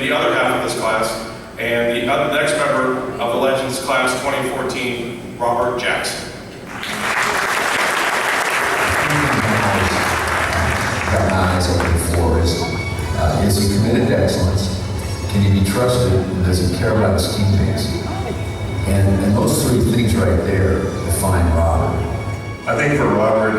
the other half of this class, and the next member of the Legends Class 2014, Robert Jackson. Got my eyes open for is he committed to excellence? Can he be trusted? And does he care about his teammates? And those three things right there define Robert. I think for Robert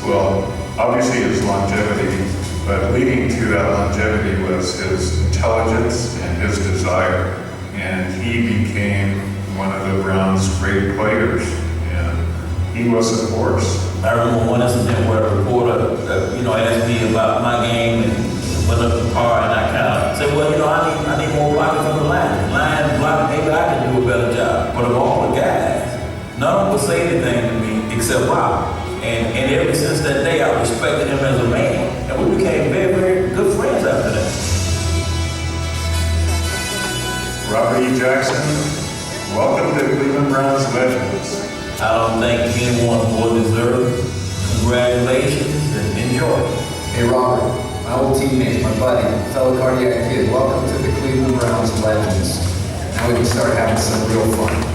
well, obviously his longevity, but leading to that longevity was his intelligence and his desire. And he became one of the Browns' great players. And he was a force. I remember one incident where a reporter, asked me about my game and went up the car, and I kind of said, well, I need more blocking from the line. Line blocking, maybe I can do a better job. But of all the guys, none of them would say anything to me except wow. And ever since that day, I respected him as a man, and we became very, very good friends after that. Robert E. Jackson, welcome to Cleveland Browns Legends. I don't think anyone more deserved. Congratulations and enjoy. Hey Robert, my old teammate, my buddy, fellow cardiac kid, welcome to the Cleveland Browns Legends. Now we can start having some real fun.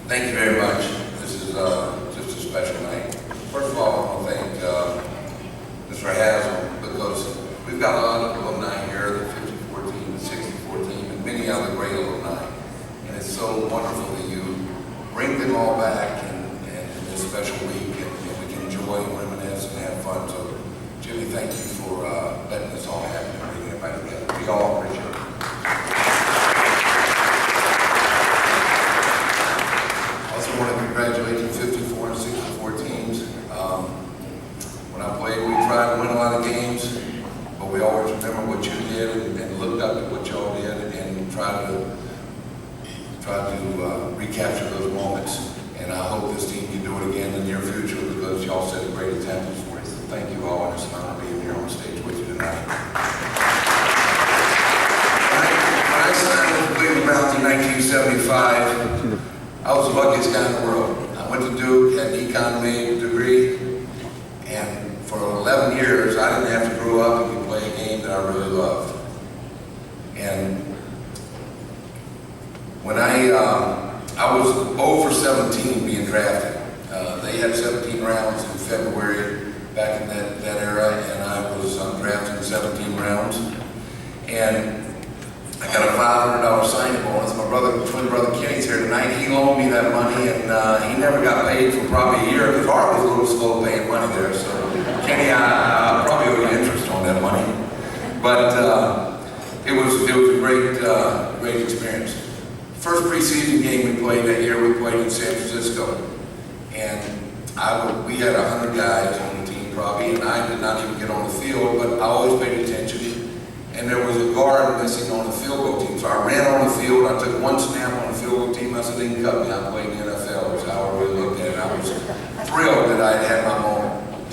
Thank you very much. This is just a special night. First of all, I want to thank Mr. Haslam, because we've got a lot of alumni here, the 54 team, the 64 team, and many other great alumni. And it's so wonderful that you bring them all back in this special week, and we can enjoy and reminisce and have fun. So, Jimmy, thank you for letting this all happen and bringing everybody together. We all appreciate it. I want to congratulate the 54 and 64 teams. When I played, we tried to win a lot of games, but we always remember what you did and looked up at what y'all did and tried to recapture those moments. And I hope this team can do it again in the near future, because y'all set a great example for us. Thank you all, and it's an honor being here on stage with you tonight. When I signed with the Cleveland Browns in 1975, I was the luckiest guy in the world. I went to Duke, had an econ degree, and for 11 years, I didn't have to grow up and play a game that I really loved. And when I was 0 for 17 being drafted. They had 17 rounds in February back in that era, and I was undrafted in 17 rounds. And I got a $500 signing bonus. My twin brother Kenny's here tonight. He loaned me that money, and he never got paid for probably a year, because Art was a little slow paying money there. So, Kenny, I probably owe you interest on that money. But it was a great experience. First preseason game we played that year, we played in San Francisco, and we had 100 guys on the team probably, and I did not even get on the field, but I always paid attention. And there was a guard missing on the field goal team. So I ran on the field, I took one snap on the field goal team, I said, they can cut me, I played in the NFL, was how I really looked at it. I was thrilled that I had my moment.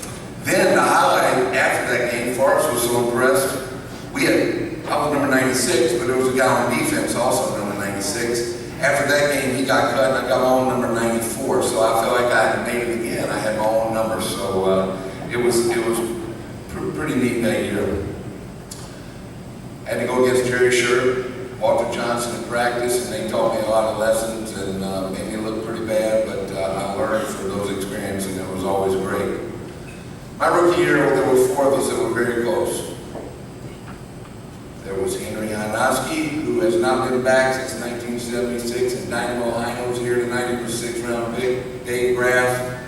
Then the highlight after that game, Forrest was so impressed. I was number 96, but there was a guy on defense also number 96. After that game, he got cut, and I got my own number 94. So I felt like I had made it again. I had my own number, so it was pretty neat that year. I had to go against Jerry Sherp, Walter Johnson in practice, and they taught me a lot of lessons and made me look pretty bad, but I learned from those experiences, and it was always great. My rookie year, there were 4 of us that were very close. There was Henry Hinoski, who has not been back since 1976, and Dynamo Hino's here tonight. He was a 6th round pick. Dave Graff,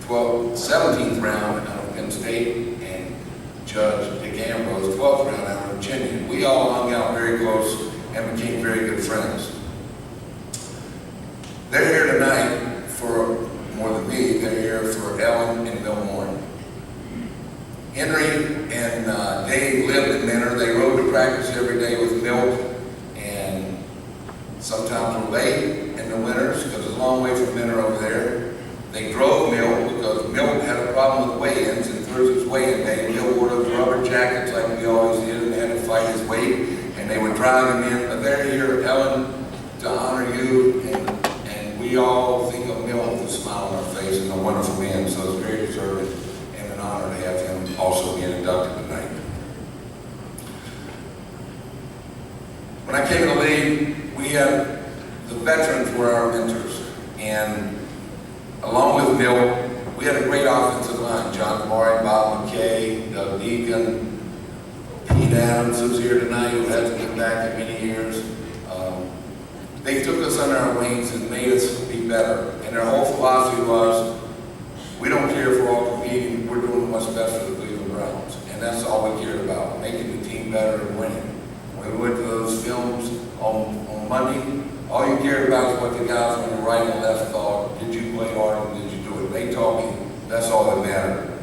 17th round out of Penn State, and Judge Dick Ambrose, 12th round out of Virginia. We all hung out very close and became very good friends. They're here tonight for more than me. They're here for Ellen and Bill Moore. Henry and Dave lived in Mentor. They rode to practice every day with Milt, and sometimes were late in the winters because it's a long way from Mentor over there. They drove Milt because Milt had a problem with weigh-ins, and Thursday's weigh-in day, Milt wore those rubber jackets like we always did and had to fight his weight, and they would drive him in. But they're here, Ellen, to honor you, and we all think of Milt with a smile on our face and a wonderful man, so it's very deserving and an honor to have him also being inducted tonight. When I came in the league, we had the veterans were our mentors, and along with Milt, we had a great offensive line. John Kamari, Bob McKay, Doug Deacon, Pete Adams, who's here tonight, who hasn't been back in many years. They took us under our wings and made us be better. And their whole philosophy was, we don't care if we're all competing, we're doing what's best for the Cleveland Browns. And that's all we cared about, making the team better and winning. When we went to those films on Monday, all you cared about is what the guys on the right and left thought. Did you play hard and did you do it? They told me that's all that mattered.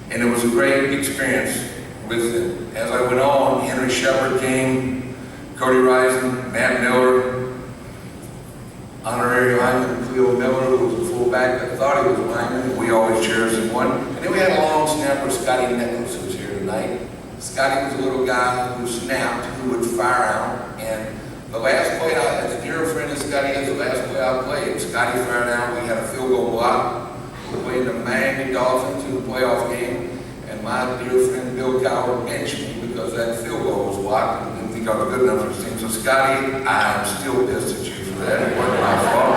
And it was a great experience with them. As I went on, Henry Shepard came, Cody Risen, Matt Miller, honorary lineman Cleo Miller, who was a fullback that thought he was a lineman, and we always cherished him one. And then we had a long snapper, Scotty Nichols, who's here tonight. Scotty was a little guy who snapped, who would fire out, and the last play as a dear friend of Scotty is the last play I played. Scotty fired out, we had a field goal block. We played the Miami Dolphins in the playoff game, and my dear friend Bill Coward benched me because that field goal was blocked and didn't think I was good enough for his team. So Scotty, I'm still pissed at you for that. It wasn't my fault.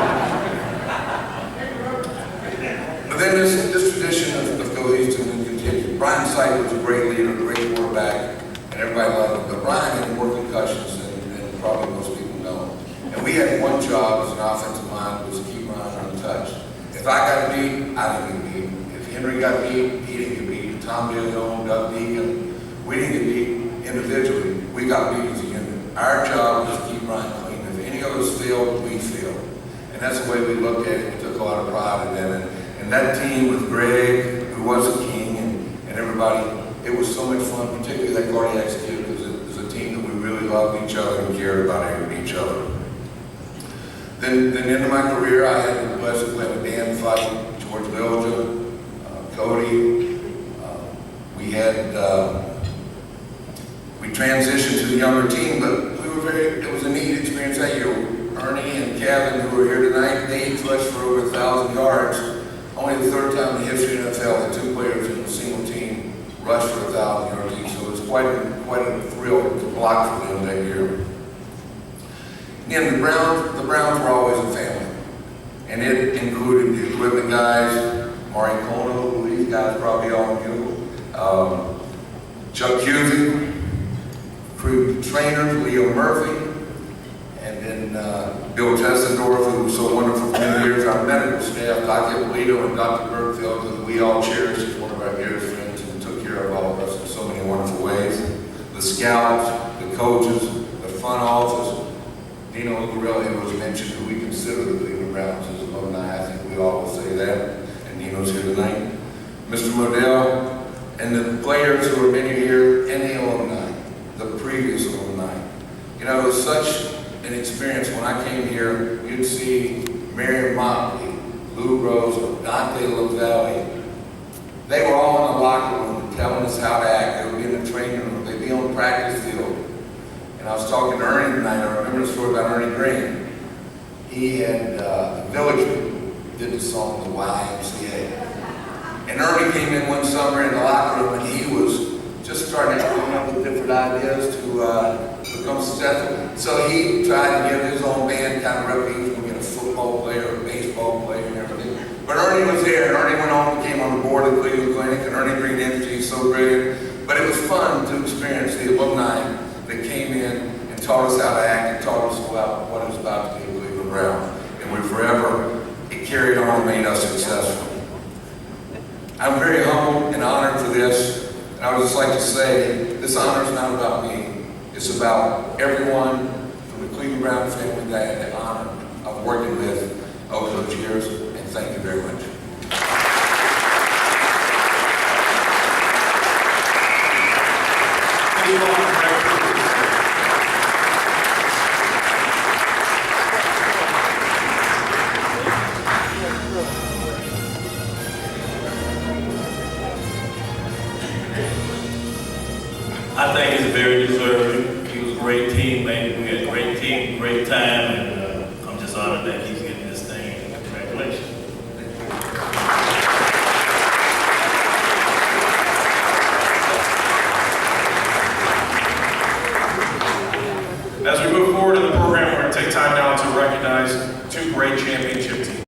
But then this tradition of cohesion and continued. Brian Sight was a great leader, a great quarterback, and everybody loved him. But Brian had more concussions than probably most people know. And we had one job as an offensive line, was to keep Brian untouched. If I got beat, I didn't get beat. If Henry got beat, he didn't get beat. Tom DeLeon, Doug Deacon, we didn't get beat individually. We got beat as a unit. Our job was to keep Brian clean. If any of us failed, we failed. And that's the way we looked at it. We took a lot of pride in that. And that team with Greg, who was a king, and everybody, it was so much fun, particularly that cardiac kid, because it was a team that we really loved each other and cared about each other. Then into my career, I had the pleasure of playing with Dan Fight, George Belgium, Cody. We transitioned to the younger team, but it was a neat experience that year. Ernie and Kevin, who are here tonight, they each rushed for over 1,000 yards. Only the third time in the history of the NFL that two players in a single team rushed for 1,000 yards each. So it was quite a thrill to block for them that year. And the Browns were always a family. And it included the equipment guys, Mari Kono, who these guys probably all knew, Chuck Cusick, crew trainer Leo Murphy, and then Bill Tessendorf, who was so wonderful for many years, our medical staff, Dr. Polito and Dr. Bergfield, who we all cherish as one of our dearest friends and took care of all of us in so many wonderful ways. The scouts, the coaches, the front office, Dino Lucarelli was mentioned, who we consider the Cleveland Browns as alumni. I think we all will say that, and Dino's here tonight. Mr. Modell, and the players who are many here, and the alumni, the previous alumni. You know, it was such an experience. When I came here, you'd see Mary Motley, Lou Rose, Dante LaValle. They were all in the locker room telling us how to act. They would be in the training room. They'd be on the practice field. And I was talking to Ernie tonight. I remember the story about Ernie Green. He had the Village People did the song, the YMCA. And Ernie came in one summer in the locker room, and he was just starting to come up with different ideas to become successful. So he tried to get his own band kind of rep. He was going to get a football player, a baseball player, and everything. But Ernie was there, and Ernie went on and came on the board of the Cleveland Clinic, and Ernie Green Energy is so brilliant. But it was fun to experience the alumni that came in and taught us how to act and taught us about what it was about to be a Cleveland Brown. And we forever, it carried on and made us successful. I'm very humbled and honored for this. And I would just like to say, this honor is not about me. It's about everyone from the Cleveland Brown family that I had the honor of working with over those years. And thank you very much. Please welcome Greg Cruz. I think he's very deserving. He was a great teammate. We had a great team, great time, and I'm just honored that he's